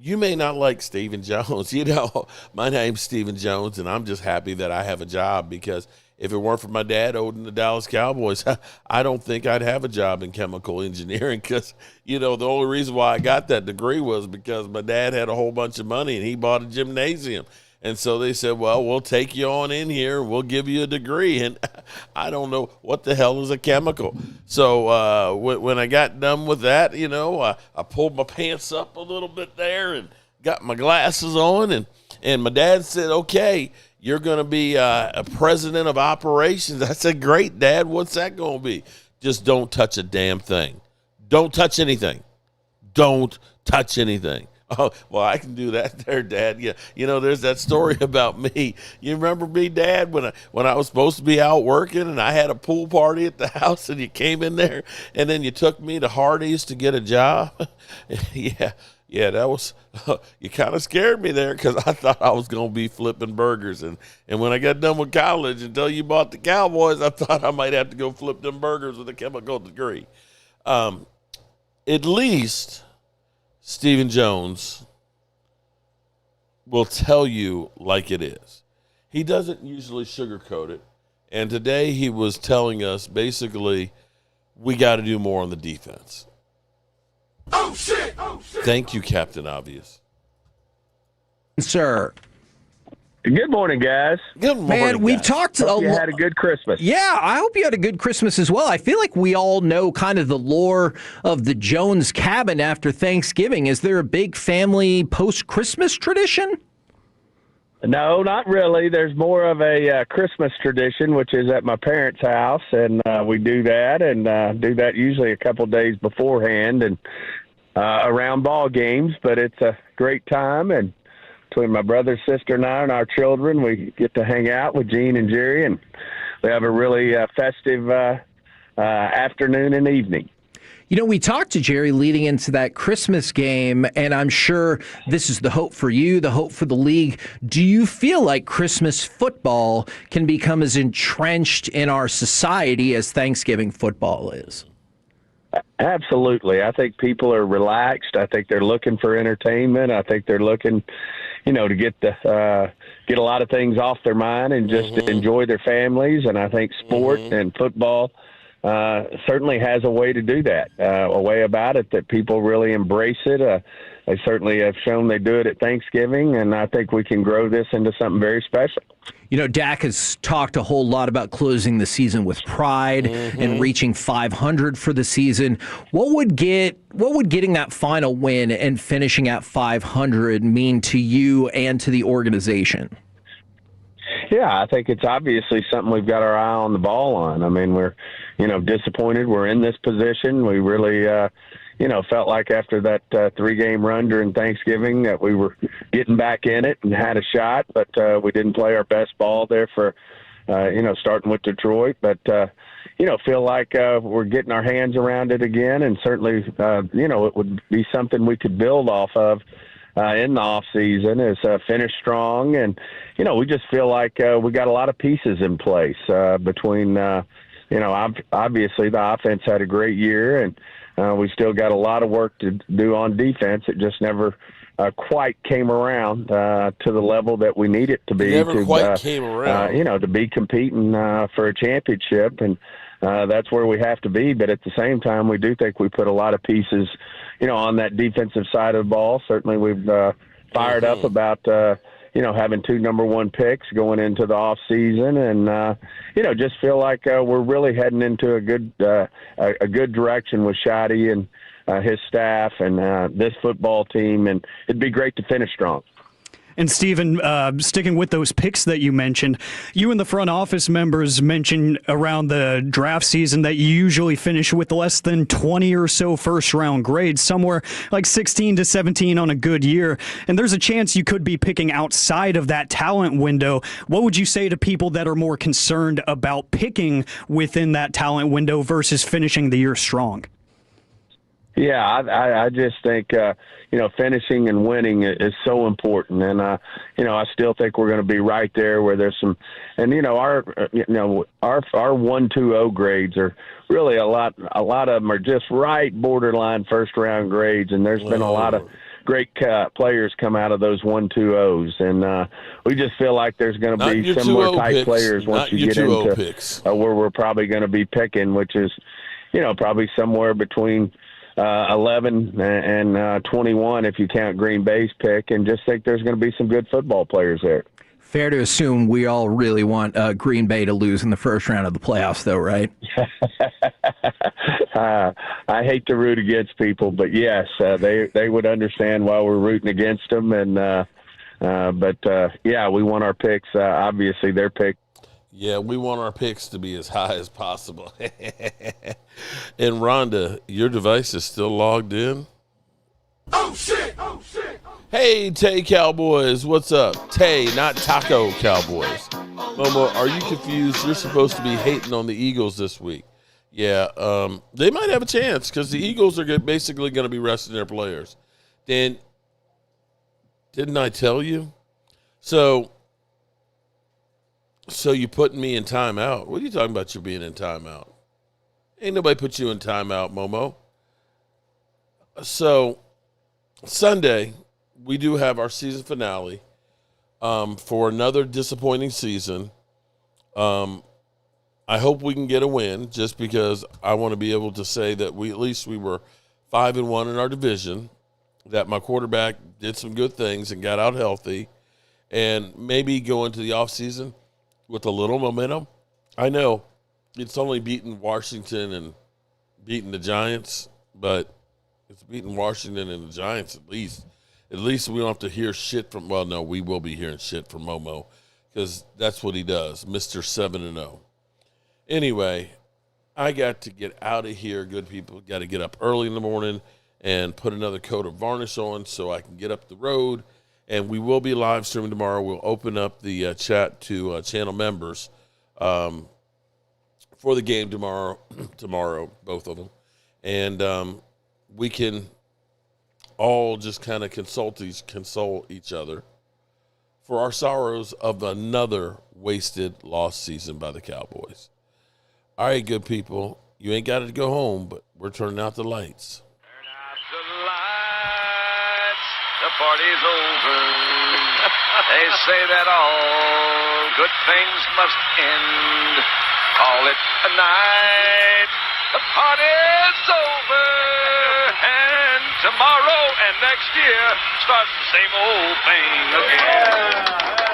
You may not like Stephen Jones. You know, my name's Stephen Jones, and I'm just happy that I have a job, because if it weren't for my dad owning the Dallas Cowboys, I don't think I'd have a job in chemical engineering, because, you know, the only reason why I got that degree was because my dad had a whole bunch of money and he bought a gymnasium. And so they said, well, we'll take you on in here. We'll give you a degree. And I don't know what the hell is a chemical. So when I got done with that, you know, I pulled my pants up a little bit there and got my glasses on. And my dad said, okay, you're going to be a president of operations. I said, great, Dad. What's that going to be? just don't touch a damn thing. Don't touch anything. Don't touch anything. Oh, well, I can do that there, Dad. Yeah, there's that story about me. You remember me, Dad, when I was supposed to be out working and I had a pool party at the house and you came in there and then you took me to Hardee's to get a job? Yeah, that was you kind of scared me there because I thought I was going to be flipping burgers. And when I got done with college, until you bought the Cowboys, I thought I might have to go flip them burgers with a chemical degree. At least Stephen Jones will tell you like it is. He doesn't usually sugarcoat it. And today he was telling us basically we got to do more on the defense. Oh, shit! Thank you, Captain Obvious. Sir. Good morning, guys. Good morning, Man, we've guys. talked Hope you had a good Christmas. Yeah, I hope you had a good Christmas as well. I feel like we all know kind of the lore of the Jones cabin after Thanksgiving. Is there a big family post-Christmas tradition? No, not really. There's more of a Christmas tradition, which is at my parents' house, and we do that, and do that usually a couple days beforehand and around ball games. But it's a great time, and between my brother, sister, and I and our children, we get to hang out with Gene and Jerry, and we have a really festive afternoon and evening. We talked to Jerry leading into that Christmas game, and I'm sure this is the hope for you, the hope for the league. Do you feel like Christmas football can become as entrenched in our society as Thanksgiving football is? Absolutely. I think people are relaxed. I think they're looking for entertainment. I think they're looking, to get a lot of things off their mind and just enjoy their families. And I think sport and football certainly has a way to do that, a way about it that people really embrace it. They certainly have shown they do it at Thanksgiving, and I think we can grow this into something very special. Dak has talked a whole lot about closing the season with pride and reaching 500 for the season. What would getting that final win and finishing at 500 mean to you and to the organization? Yeah, I think it's obviously something we've got our eye on the ball on. I mean, we're, disappointed we're in this position. We really, felt like after that 3-game run during Thanksgiving that we were getting back in it and had a shot, but we didn't play our best ball there for, starting with Detroit. But, feel like we're getting our hands around it again, and certainly, it would be something we could build off of in the off season is finish strong. And, we just feel like we got a lot of pieces in place between, obviously the offense had a great year, and we still got a lot of work to do on defense. It just never quite came around to the level that we need it to be. Came around. To be competing for a championship. And that's where we have to be. But at the same time, we do think we put a lot of pieces, on that defensive side of the ball. Certainly we've fired up about, having 2 number 1 picks going into the off season, and, just feel like we're really heading into a good direction with Shotty and his staff and this football team. And it'd be great to finish strong. And Stephen, sticking with those picks that you mentioned, you and the front office members mentioned around the draft season that you usually finish with less than 20 or so first-round grades, somewhere like 16 to 17 on a good year. And there's a chance you could be picking outside of that talent window. What would you say to people that are more concerned about picking within that talent window versus finishing the year strong? Yeah, I just think, finishing and winning is so important. And, I still think we're going to be right there where there's some, and, our 1-2-0 grades are really a lot of them are just right borderline first round grades. And there's been a lot of great players come out of those 1-2-0s. And we just feel like there's going to be similar type players once you get into where we're probably going to be picking, which is, probably somewhere between 11 and 21 if you count Green Bay's pick, and just think there's going to be some good football players there. Fair to assume we all really want Green Bay to lose in the first round of the playoffs, though, right? I hate to root against people, but yes, they would understand why we're rooting against them. And we want our picks. Obviously, their pick. Yeah, we want our picks to be as high as possible. And Rhonda, your device is still logged in? Oh shit! Oh shit! Hey, Tay Cowboys, what's up? Tay, not Taco Cowboys. Momo, are you confused? You're supposed to be hating on the Eagles this week. Yeah, they might have a chance because the Eagles are basically going to be resting their players. Dan, didn't I tell you? So you putting me in timeout. What are you talking about you being in timeout? Ain't nobody put you in timeout, Momo. So Sunday, we do have our season finale for another disappointing season. I hope we can get a win just because I want to be able to say that we were 5-1 in our division, that my quarterback did some good things and got out healthy, and maybe go into the offseason with a little momentum. I know it's only beating Washington and beating the Giants, but it's beating Washington and the Giants at least. At least we don't have to hear shit from – well, no, we will be hearing shit from Momo because that's what he does, Mr. 7-0. Anyway, I got to get out of here, good people. Got to get up early in the morning and put another coat of varnish on so I can get up the road. And we will be live streaming tomorrow. We'll open up the chat to channel members for the game tomorrow, both of them. And we can all just kind of console each other for our sorrows of another wasted, lost season by the Cowboys. All right, good people. You ain't got to go home, but we're turning out the lights. Turn out the lights. The party's over. They say that all good things must end. Call it a night. The party's over. And tomorrow and next year starts the same old thing again.